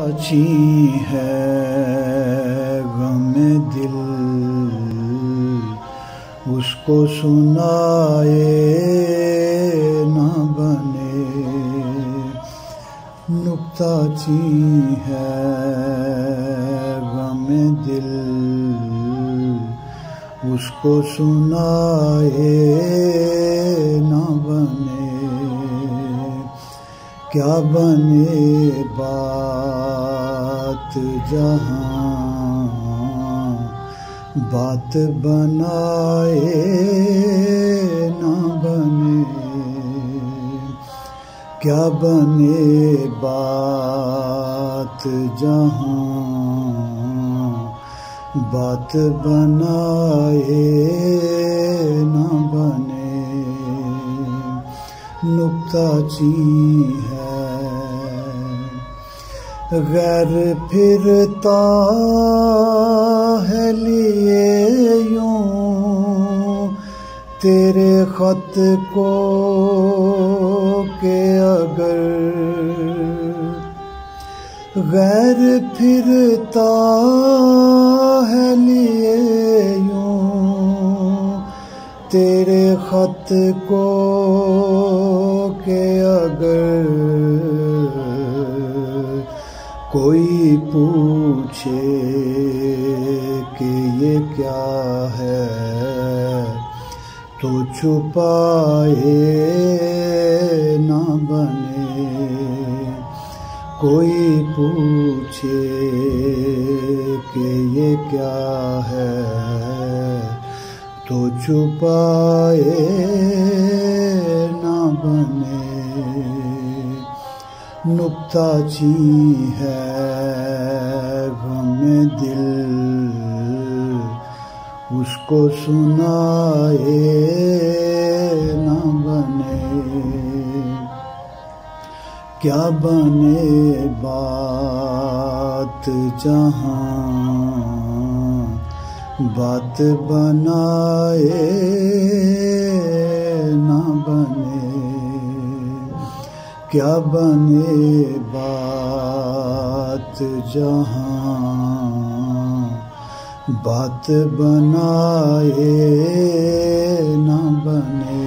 अच्छी है गमे दिल उसको सुनाए न बने। नुक्ताची है गमे दिल उसको सुनाए न बने। क्या बने बात जहाँ बात बनाए न बने। क्या बने बात जहाँ बात बनाए न बने। नुक्ताची है गैर फिरता है लिए यूं तेरे खत को के अगर गैर फिरता है लिए यूं तेरे खत को के अगर कोई पूछे कि ये क्या है तो छुपाए न बने। कोई पूछे कि ये क्या है तो छुपाए न बने। नुक्ताची है गमे दिल उसको सुनाए न बने। क्या बने बात जहाँ बात बनाए न बने। क्या बने बात जहाँ बात बनाए न बने।